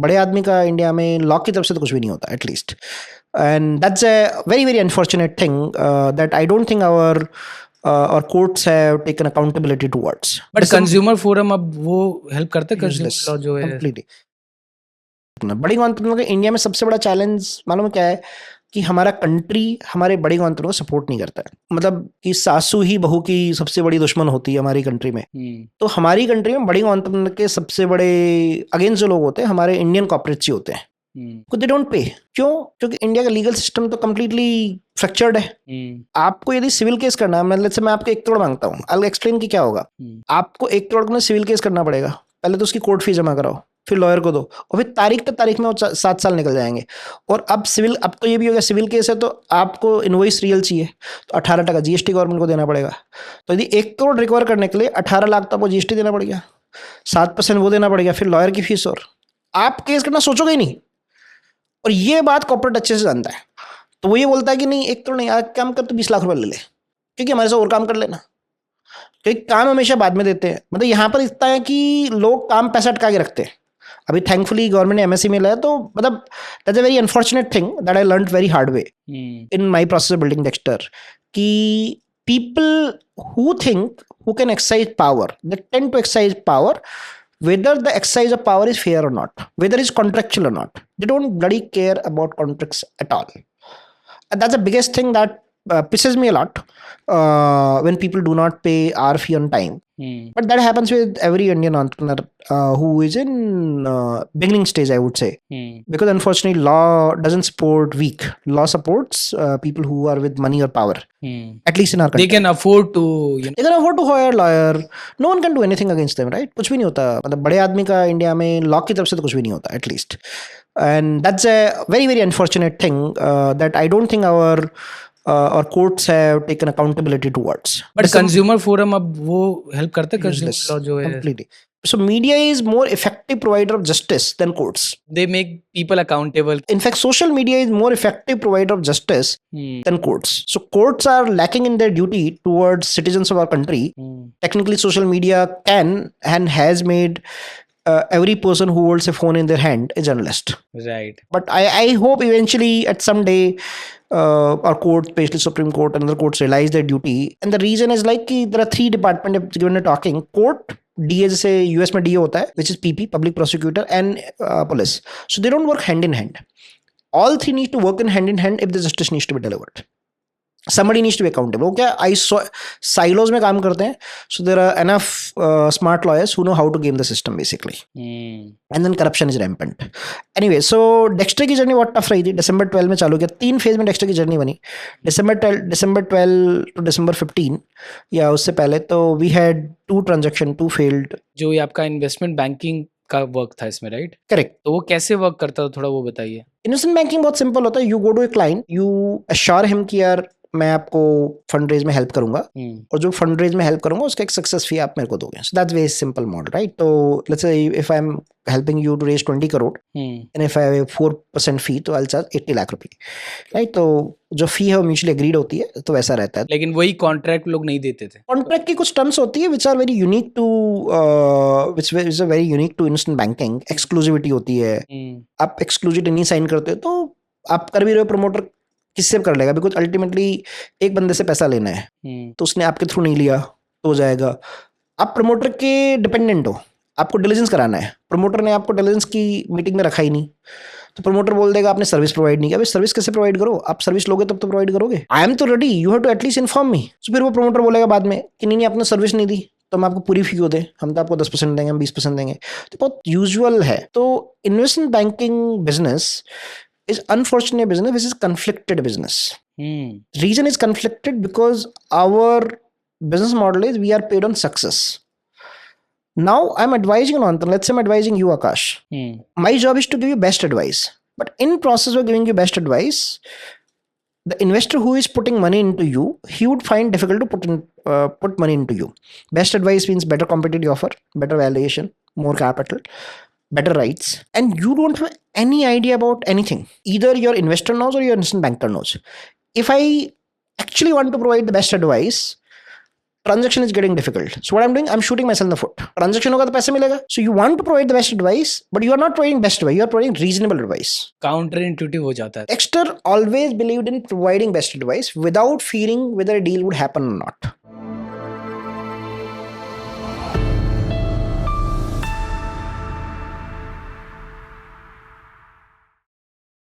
बड़े आदमी का इंडिया में लॉ की तरफ से तो कुछ भी नहीं होता at least, and that's a very very unfortunate thing that I don't think our और courts have taken accountability towards. But consumer forum अब वो हेल्प करते कंज्यूमर Useless, लॉ जो है completely. बड़ी गणतंत्रों का इंडिया में सबसे बड़ा चैलेंज मालूम है क्या है कि हमारा कंट्री हमारे बड़ी गणतंत्रों को सपोर्ट नहीं करता है। मतलब कि सासू ही बहू की सबसे बड़ी दुश्मन होती है हमारी कंट्री में। तो हमारी कंट्री में बड़ी गणतंत्र के सबसे बड़े अगेंस्ट जो लोग होते हैं हमारे इंडियन कॉर्पोरेट्स ही होते हैं। They don't pay. क्यों? क्योंकि इंडिया का लीगल सिस्टम तो कम्प्लीटली फ्रैक्चर्ड है। आपको यदि सिविल केस करना है, मतलब से मैं आपको 1 करोड़ मांगता हूँ, आई विल एक्सप्लेन कि क्या होगा। आपको 1 करोड़ में सिविल केस करना पड़ेगा। पहले तो उसकी कोर्ट फीस जमा कराओ, फिर लॉयर को दो, और फिर तारीख में वो 7 साल निकल जाएंगे। और अब तो ये भी हो गया, सिविल केस है तो आपको इनवॉइस रियल चाहिए, तो 18% जीएसटी गवर्नमेंट को देना पड़ेगा। तो यदि 1 करोड़ रिकवर करने के लिए 18 लाख तो आपको जीएसटी देना पड़ेगा, 7% वो देना पड़ेगा, फिर लॉयर की फीस, और आप केस करना सोचोगे ही नहीं। और ये बात कॉर्पोरेट अच्छे से जानता है, तो वो ये बोलता है कि नहीं 1 करोड़ नहीं, आज काम कर तो 20 लाख रुपए ले ले, क्योंकि हमारे साथ और काम कर लेना। क्योंकि काम हमेशा बाद में देते हैं। मतलब यहाँ पर इतना है कि लोग काम पैसा अटका के रखते हैं। अभी थैंकफुली गवर्नमेंट ने एमएससी में लाया, तो मतलब that's a very unfortunate thing that I learned very hard way in my process of building Dexter, कि people who think who can exercise power, they tend to exercise power whether the exercise of power is fair or not, whether it's contractual or not. They don't bloody care about contracts at all. And that's the biggest thing that pisses me a lot when people do not pay our fee on time. But that happens with every Indian entrepreneur who is in beginning stage, I would say. Because unfortunately, law doesn't support weak. Law supports people who are with money or power. At least in our country. they can afford to They can afford to hire lawyer. No one can do anything against them, right? कुछ भी नहीं होता। मतलब बड़े आदमी का India में law की तरफ से तो कुछ भी नहीं होता at least, and that's a very very unfortunate thing that I don't think our or courts have taken accountability towards. But consumer forum अब वो हेल्प करते कंज्यूमर Useless, लॉ जो है completely. So media is more effective provider of justice than courts. they make people accountable. In fact, social media is more effective provider of justice than courts. So courts are lacking in their duty towards citizens of our country. Technically, social media can and has made every person who holds a phone in their hand a journalist. Right. But I hope eventually at some day our court, especially Supreme Court and other courts, realize their duty. And the reason is like कि there are 3 departments given a talking. Court, DA जैसे US में DA होता है, which is PP, Public Prosecutor, and Police. So they don't work hand in hand. All 3 need to work in hand if the justice needs to be delivered. Somebody needs to be accountable. वो क्या silos में काम करते हैं. So there are enough smart lawyers who know how to game the system basically. And then corruption is rampant. Anyway, so Dexter की journey बहुत tough रही थी। December 12 में चालू किया, 3 फेज में Dexter की जर्नी बनी। December 12 to December 15 या उससे पहले तो we had 2 transaction, 2 failed. जो ये आपका इन्वेस्टमेंट बैंकिंग का वर्क था इसमें, राइट? करेक्ट। तो वो कैसे वर्क करता था, थोड़ा वो बताइए। इन्वेस्टमेंट बैंकिंग बहुत सिंपल होता है। You go to a client, you assure him कि यार मैं आपको फंड रेज में हेल्प करूंगा, और जो फंड रेज में हेल्प करूंगा उसका एक सक्सेस फी आप मेरे को दोगे। So that's very simple model, right? तो let's say if I am helping you to raise 20 crore and if I have a 4% fee तो I'll charge 80 lakh रुपए, right? तो जो फी है वो म्यूचुअली एग्रीड होती है, तो वैसा रहता है। लेकिन वही कॉन्ट्रैक्ट लोग नहीं देते थे। कॉन्ट्रैक्ट की कुछ टर्म्स होती है which are very unique to which is very unique to instant banking. Exclusivity होती है। आप एक्सक्लूसिविटी नहीं साइन करते तो आप कर भी रहे हो, प्रमोटर किससे कर लेगा? बिकॉज अल्टीमेटली एक बंदे से पैसा लेना है, तो उसने आपके थ्रू नहीं लिया तो हो जाएगा। आप प्रमोटर के डिपेंडेंट हो, आपको डिलीजेंस कराना है, प्रमोटर ने आपको डिलीजेंस की मीटिंग में रखा ही नहीं, तो प्रमोटर बोल देगा आपने सर्विस प्रोवाइड नहीं किया। सर्विस कैसे प्रोवाइड करो? आप सर्विस लोगे तब तो प्रोवाइड करोगे। आई एम तो ready, you have to at least inform me. तो फिर वो प्रमोटर बोलेगा बाद में कि नहीं आपने सर्विस नहीं दी तो हम आपको पूरी फी को दें, हम तो आपको 10% देंगे, हम 20% देंगे। तो बहुत यूजुअल है। तो investment banking business is unfortunate business, which is conflicted business. Reason is conflicted because our business model is we are paid on success. Now I'm advising on, let's say I'm advising you, Akash. My job is to give you best advice, but in process of giving you best advice, the investor who is putting money into you, he would find difficult to put money into you. Best advice means better competitive offer, better valuation, more capital, better rights, and you don't have any idea about anything. Either your investor knows or your instant banker knows. If I actually want to provide the best advice, Transaction is getting difficult. So what I'm doing, I'm shooting myself in the foot. Transaction होगा तो पैसे मिलेगा. So you want to provide the best advice, but you are not providing best advice. You are providing reasonable advice. Counter intuitive हो जाता है. Exeter always believed in providing best advice without fearing whether a deal would happen or not.